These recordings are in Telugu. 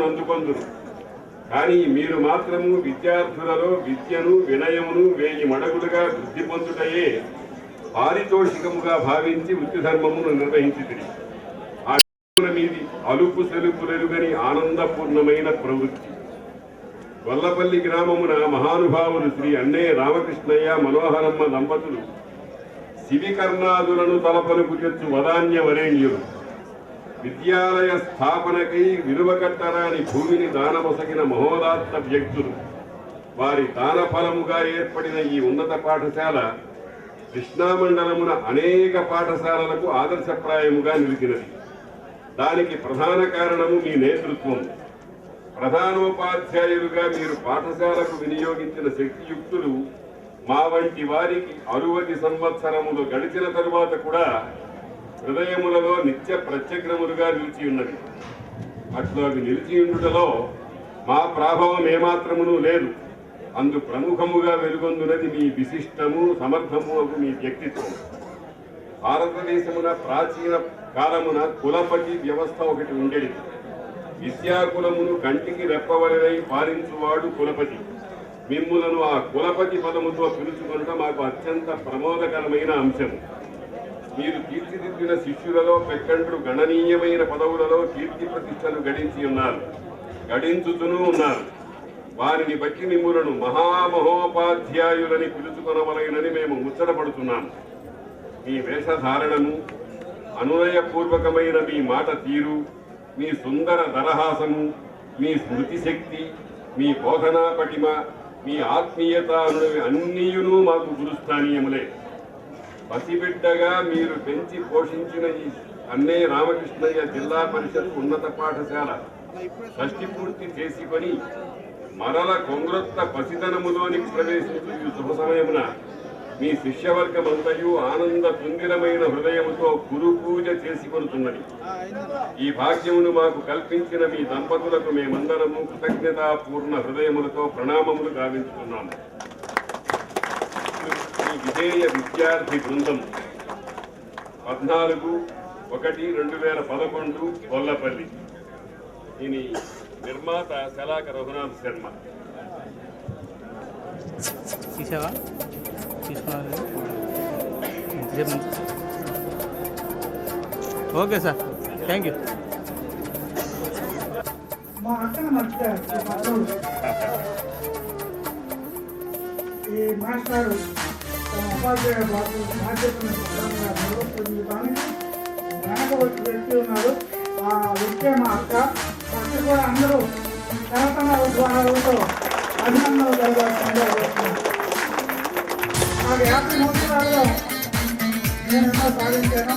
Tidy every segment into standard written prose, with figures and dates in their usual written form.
అందుకొందురు. కానీ మీరు మాత్రము విద్యార్థులలో విద్యను వినయమును 1000 మడగులుగా వృద్ధి పొందుటయే పారితోషికముగా భావించి వృత్తి ధర్మమును నిర్వహించితిరి. ఆ మీది అలుపు సెలుపులెరుగని ఆనందపూర్ణమైన ప్రవృత్తి. గొల్లపల్లి గ్రామమున మహానుభావులు శ్రీ అన్నే రామకృష్ణయ్య మనోహరమ్మ దంపతులు శివికర్ణాదులను తలపలుకు తెచ్చు వదాన్య వరేణ్యులు. విద్యాలయ స్థాపనకై విలువ కట్టరాని భూమిని దానమొసగిన మహోదాత్త వ్యక్తులు. వారి దానఫలముగా ఏర్పడిన ఈ ఉన్నత పాఠశాల కృష్ణామండలమున అనేక పాఠశాలలకు ఆదర్శప్రాయముగా నిలిచినది. దానికి ప్రధాన కారణము మీ నేతృత్వం. ప్రధానోపాధ్యాయులుగా మీరు పాఠశాలకు వినియోగించిన శక్తియుక్తులు మా వంటి వారికి 60 సంవత్సరములు గడిచిన తరువాత కూడా హృదయములలో నిత్య ప్రత్యగ్రములుగా నిలిచి ఉన్నది. అట్లా నిలిచియుండుటలో మా ప్రభావం ఏమాత్రమునూ లేదు. అందు ప్రముఖముగా వెలుగొందునది మీ విశిష్టము సమర్థము మీ వ్యక్తిత్వం. భారతదేశమున ప్రాచీన కాలమున కులపతి వ్యవస్థ ఒకటి ఉండేది. విద్యాకులమును కంటికి రెప్పవలనై పాలించువాడు కులపతి. మిమ్ములను ఆ కులపతి పదముతో పిలుచుకొనడం మాకు అత్యంత ప్రమోదకరమైన అంశము. మీరు తీర్చిదిద్దిన శిష్యులలో పెక్కండ్రు గణనీయమైన పదవులలో కీర్తి ప్రతిష్టలు గడించుతూనూ ఉన్నారు. వారిని బట్టి మిమ్ములను మహామహోపాధ్యాయులని పిలుచుకొనవలైనని మేము ముచ్చటపడుతున్నాము. మీ వేషధారణము, అనునయపూర్వకమైన మీ మాట తీరు, మీ సుందర దరహాసము, మీ స్మృతి శక్తి, మీ బోధనా పటిమ, మీ ఆత్మీయత అన్నీయును మాకు గురుస్థానీయములే. పసిబిడ్డగా మీరు పెంచి పోషించిన ఈ అన్నే రామకృష్ణయ్య జిల్లా పరిషత్ ఉన్నత పాఠశాల షష్ఠి పూర్తి చేసుకొని మరల కొంగ్రొత్త పసితనములోనికి ప్రవేశించు ఈ శుభ సమయమున మీ శిష్యవర్గమంతయు ఆనంద తుందిరమైన హృదయముతో గురు పూజ చేసుకొనుతున్నది. ఈ భాగ్యమును మాకు కల్పించిన మీ దంపతులకు మేమందరము కృతజ్ఞతాపూర్ణ హృదయములతో ప్రణామములు గావించుతున్నాము. ఈ విధేయ విద్యార్థి బృందం 14/1/2011 గొల్లపల్లి. దీని నిర్మాత Salaka Raghunath Sharma. Okay sir, thank you. మా అక్కన మర్చిపోయారు ఈ మాస్టారు ఉపాధ్యాయ బాధ్యతను నిర్వహించడానికి వెనక వచ్చి వ్యక్తి ఉన్నారు. ఆ వ్యక్తే మా అక్క. అక్క కూడా అందరూ తెలంగాణ ఉద్యోగాలతో అభినందనలు జరగాల్సిందిగా చేస్తున్నారు. నాకు 50 సంవత్సరాల్లో నేను ఎన్నో సాధించాను.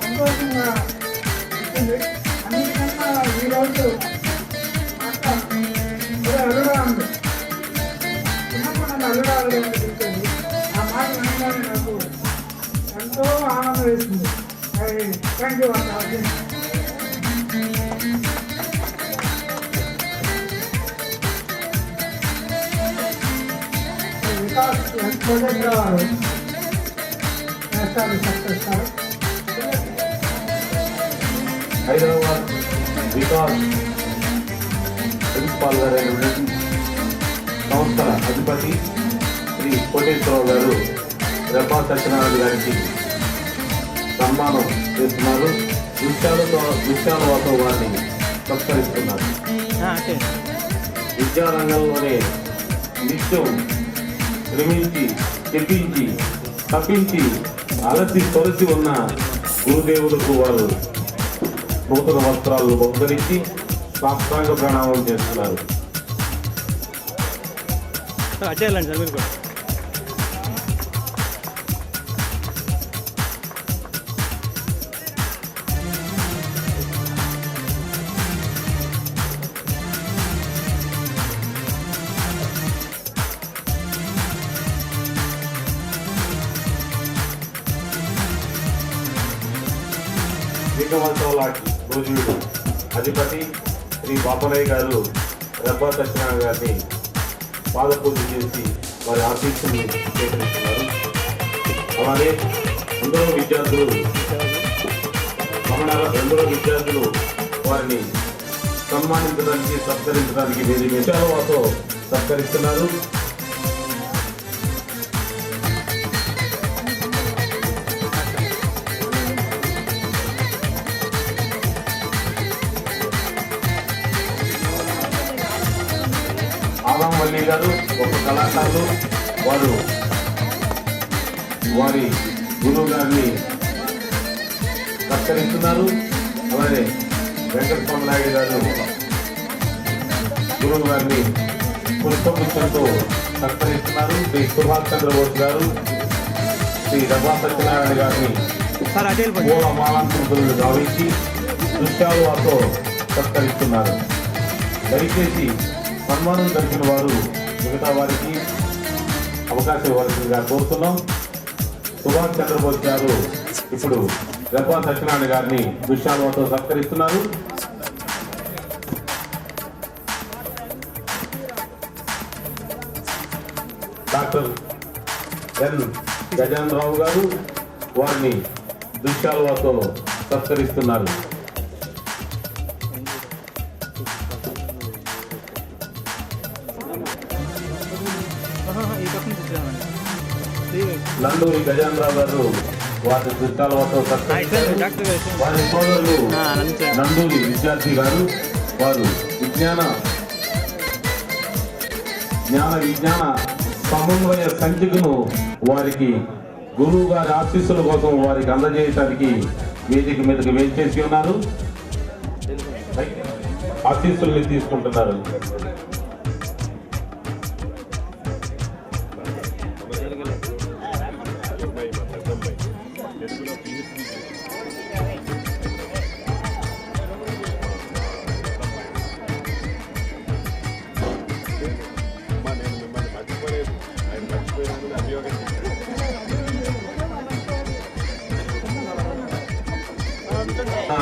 సంతోషంగా ఉంటుంది. అన్నిటికన్నా ఈరోజు అక్క అల్లుడా ఉంది. చిన్నప్పుడు నన్ను అల్లుడా అనిపించింది. ఆ మాట వినగానే నాకు ఎంతో ఆనందం వేసింది. థ్యాంక్ యూ అక్క. హైదరాబాద్ వికాస్ ప్రిన్సిపాల్ గారు సంస్థల అధిపతి శ్రీ కోటేశ్వరరావు గారు రెబ్బా సత్యనారాయణ గారికి సన్మానం చేస్తున్నారు. దృశ్యాలతో వారిని సత్కరిస్తున్నారు. విద్యారంగంలోనే నిత్యం శ్రమించి చెప్పించి తప్పించి అలసి తొలసి ఉన్న గురుదేవులకు వారు నూతన వస్త్రాలను బహుకరించి సాష్టాంగ ప్రణామం చేస్తున్నారు. రోజుడు అధిపతి శ్రీ బాపరయ్య గారు రెబ్బా సత్యనారాయణ గారిని పాదపూజ చేసి వారి ఆశీస్సుని స్వీకరిస్తున్నారు. అలాగే రెండవ విద్యార్థులు వారిని సన్మానించడానికి సత్కరించడానికి వేదిక విషయాలతో సత్కరిస్తున్నారు. ఆలంవల్లి గారు ఒక కళాకారులు, వారు వారి గురువు గారిని సత్కరిస్తున్నారు. అలాగే వెంకటస్వామి నాయుడు గారు గురువు గారిని పుష్పగుచ్చంతో సత్కరిస్తున్నారు. శ్రీ సుభాష్ చంద్రబోస్ గారు శ్రీ రఘువ సత్యనారాయణ గారిని సార్ అటే వెళ్ళిపోండి. పూల మాలాంకృతులను గావించి దృశ్యాలతో సత్కరిస్తున్నారు. దయచేసి సన్మానం జరిగిన వారు మిగతా వారికి అవకాశం ఇవ్వాల్సిందిగా కోరుతున్నాం. సుభాష్ చంద్రబోస్ గారు ఇప్పుడు రఘువ సత్యనారాయణ గారిని దృశ్యాలతో సత్కరిస్తున్నారు. డాక్టర్ ఎన్ గజేంద్రరావు గారు వారిని దృశ్యాలతో సత్కరిస్తున్నారు. ఈ పక్కన కూర్చోమండి. నందూరి గజేంద్రరావు గారు వారి దృశ్యాలతో సత్కరిస్తారు. డాక్టర్ గారు వారి సోదరులు నమస్తే. నందూరి విద్యార్థి గారు వారు విజ్ఞాన సమన్వయ సంచికను వారికి గురువు గారి ఆశీస్సుల కోసం వారికి అందజేయడానికి వేదిక మీదకి వేచేసి ఉన్నారు. ఆశీస్సుల్ని తీసుకుంటున్నారు.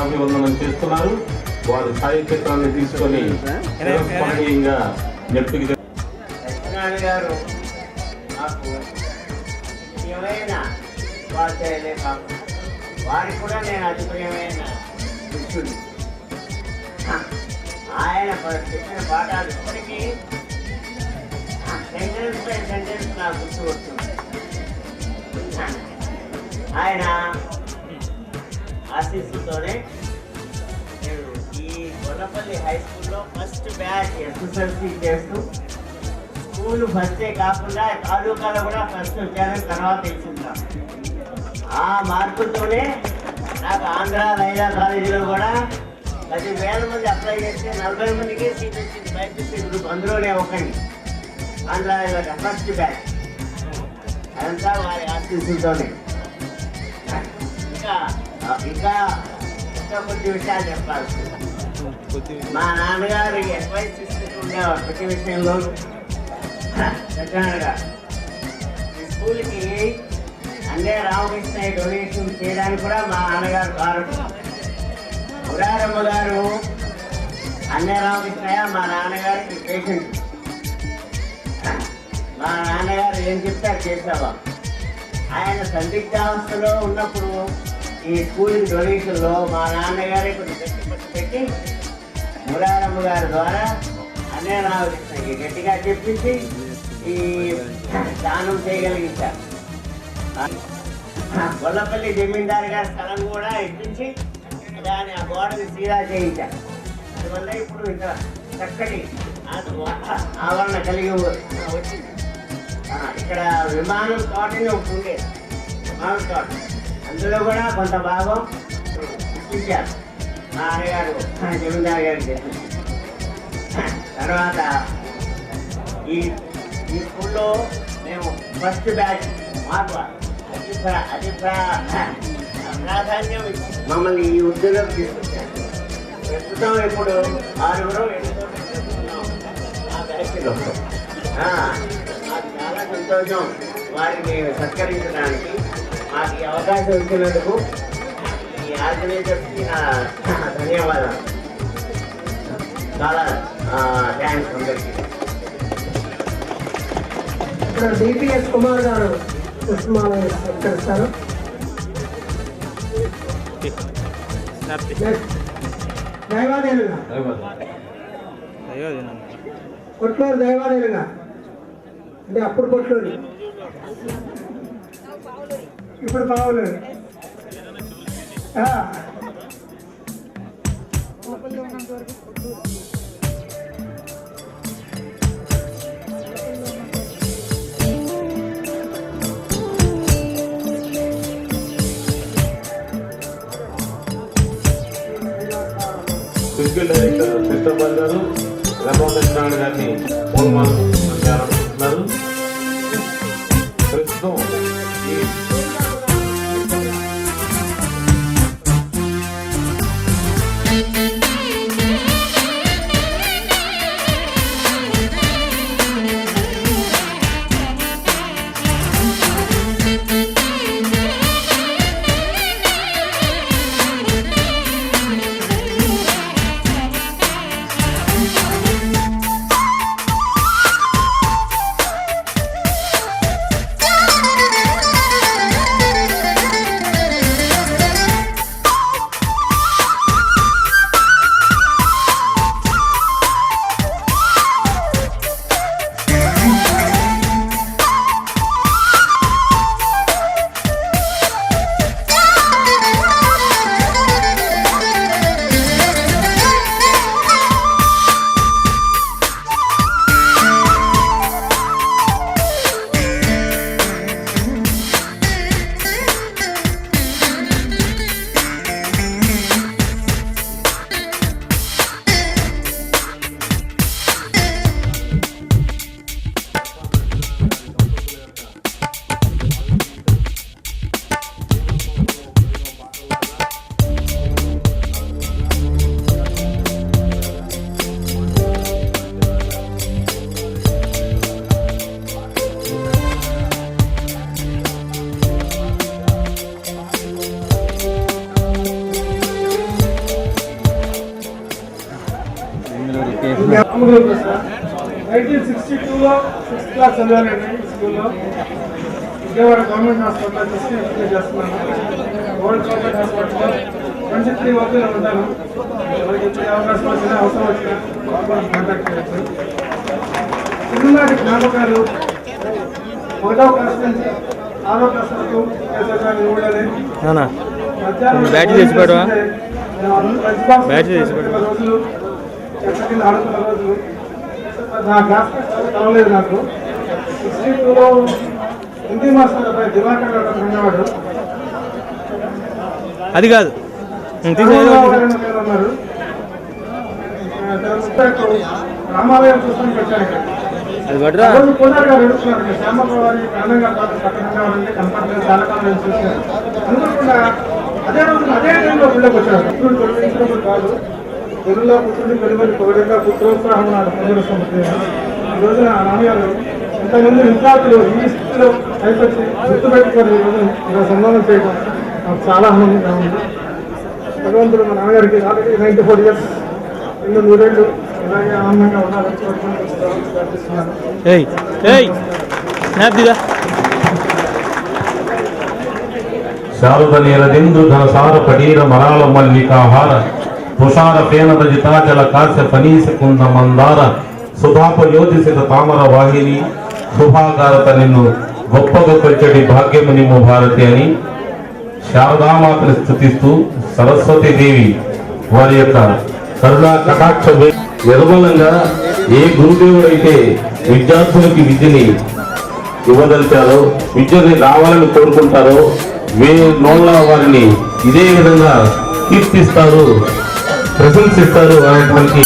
అభివందనం చేస్తున్నారు. వారి సాహిత్యాన్ని తీసుకొని నిరస్పందనీయంగా నెప్పికి సత్యనారాయణ గారు నాకు ప్రియమైన ఉపాధ్యాయులే కాకుండా వారికి కూడా నేను అతి ప్రియమైన శిష్యుడు. ఆయన చెప్పిన పాఠాలు ఇప్పటికీ సెంటెన్స్ బై సెంటెన్స్ నాకు గుర్తు వస్తుంది. ఆయన ఆశీస్సుతోనే నేను ఈ గొల్లపల్లి హై స్కూల్లో ఫస్ట్ బ్యాచ్ ఎస్ఎస్ఎల్సీ చేస్తూ స్కూల్ ఫస్టే కాకుండా తాలూకాలో కూడా ఫస్ట్ వచ్చానని తర్వాత తెలిసిందా. ఆ మార్కులతోనే నాకు ఆంధ్ర లైలా కాలేజీలో కూడా 10,000 మంది అప్లై చేస్తే 40 మందికి సీట్ వచ్చింది. బైపీసీ గ్రూప్ అందులోనే ఒకటి ఆంధ్ర లైలా ఫస్ట్ బ్యాచ్. అదంతా వారి ఆశీస్సులతోనే. ఇంకా ఇంకా ఇంకా కొద్ది విషయాలు చెప్పాలి. మా నాన్నగారు అడ్వైస్ ఇస్తూ ఉండేవారు ప్రతి విషయంలో. సత్యనారాయణ ఈ స్కూల్కి అన్నే రామకృష్ణ డొనేషన్ చేయడానికి కూడా మా నాన్నగారు కారణం. మురారమ్మ గారు అన్నే రామకృష్ణయ్య మా నాన్నగారికి పేషెంట్. మా నాన్నగారు ఏం చెప్తే అది చేసావా. ఆయన సందిగ్ధావస్థలో ఉన్నప్పుడు ఈ స్కూల్ డొనేషన్లో మా నాన్నగారే కొన్ని గట్టి పెట్టి మురారమ్మ గారి ద్వారా అన్నే రామకృష్ణకి గట్టిగా చెప్పించి ఈ దానం చేయగలిగించారు. గొల్లపల్లి జమీందారు గారి స్థలం కూడా ఇప్పించి దాన్ని ఆ గోడని సీదా చేయించారు. అందువల్ల ఇప్పుడు ఇక్కడ చక్కటి ఆవరణ కలిగి వచ్చింది. ఇక్కడ విమానం తోటని ఒకటి ఉండేది, విమానం తోట. అందులో కూడా కొంత భాగం ఇప్పించారు మా నాన్నగారు జమీందారు గారికి చెప్పింది. తర్వాత ఈ స్కూల్లో మేము ఫస్ట్ బ్యాచ్ మాకు అతి ప్రాధాన్యం మమ్మల్ని ఈ ఉద్యోగంలోకి తీసుకొచ్చారు. ప్రస్తుతం ఇప్పుడు 6 ఆ బ్యాచ్లో. నాకు చాలా సంతోషం వారిని సత్కరించడానికి. మాకు ఈ అవకాశం ఇచ్చినందుకు ఈ ఆర్గనైజర్స్కి నా ధన్యవాదాలు. చాలా థ్యాంక్స్ అందరికీ. ఇక్కడ డిపిఎస్ కుమార్ గారు పుష్పమాలను సత్కరిస్తారు. దైవాదేవి ధన్యవాదాలు. అయ్యో తిన్నాను. కొట్లూరు దైవాలయంగా అంటే అప్పుడు కొట్లూరు, ఇప్పుడు పావులూరు. ఫిజికల్ డైరెక్టర్ కృష్ణపాల్ గారు రమా సత్యనారాయణ గారిని అనుకుంటున్నారు. ప్రస్తుతం ఈ రాములు ప్రసాద్ 1962లో 6th క్లాస్ చదివానండి స్కూల్లో. విజయవాడ గవర్నమెంట్ హాస్పిటల్లో డిస్ట్రిక్ట్ చేస్తున్నాను. వరల్డ్ గవర్నమెంట్ హాస్పిటల్లో 23 వరకు ఉంటాను. ఎవరికి ఎప్పుడు అవకాశం వచ్చినా అవసరం వచ్చినా కాంటాక్ట్ చేయొచ్చు. చిన్ననాటి జ్ఞాపకాలు 1వ క్లాస్ నుంచి 6వ క్లాస్ వరకు చేసేదాన్ని ఊళ్ళని బ్యాటరీ తెచ్చి పెట్టవా? బ్యాటరీ తెచ్చి పెట్టవా? రోజులు చెట్ల కింద ఆడుకున్న రోజులు నా క్లాస్ చదవలేదు. నాకు 62లో హిందీ మాస్టర్ అబ్బాయి దివాకర్ గారు ఉండేవాడు. అది కాదు ఉన్నారు. రామాలయం చూసుకొని పెట్టాను. అది పడరా. రోజు పూజారి గారు ఎడుస్తున్నారు. శ్యామప్ప వారి అన్నంగా పక్కన కనపడలేదు. చాలా కాలం చూశారు. అనుకోకుండా అదే రోజు అదే టైంలో గుళ్ళకి వచ్చారు. ఇప్పుడు తొలగించినప్పుడు కాదు, తెలుగులో పుత్రుడి వెలువడి పొగడగా పుత్రోత్సాహం నాడు ప్రజలు సమృద్ధి. ఈ రోజున రామగారు ఇంతకుముందు విద్యార్థులు ఈ స్థితిలో అయిపోయి గుర్తుపెట్టుకొని ఈ రోజు ఇలా సన్మానం చేయడం నాకు చాలా ఆనందంగా ఉంది. భగవంతుడు మా నాన్నగారికి ఆల్రెడీ 94 years, 2 ఏళ్ళు ఇలాగే ఆనందంగా ఉండాలని ప్రార్థిస్తున్నాను. శారద నీలదిందు ధనసార పడీర మరాల మల్లికాహార తుషార పేనద జితాచల కాశ్య ఫనీస కుంద మందార సుధాపయోధిసిత తామర వాహిని శుభాకారత నిన్ను గొప్పగా కొల్చడి భాగ్యము నిమ్ము భారతి అని శారదామాతని స్థుతిస్తూ సరస్వతీదేవి వారి యొక్క కరుణా కటాక్ష నిర్మలంగా ఏ గురుదేవుడైతే విద్యార్థులకి విద్యని ఇవ్వదలిచారో, విద్యని రావాలని కోరుకుంటారో, నోళ్ళ వారిని ఇదే విధంగా కీర్తిస్తారు, ప్రశంసిస్తారు అనేటువంటి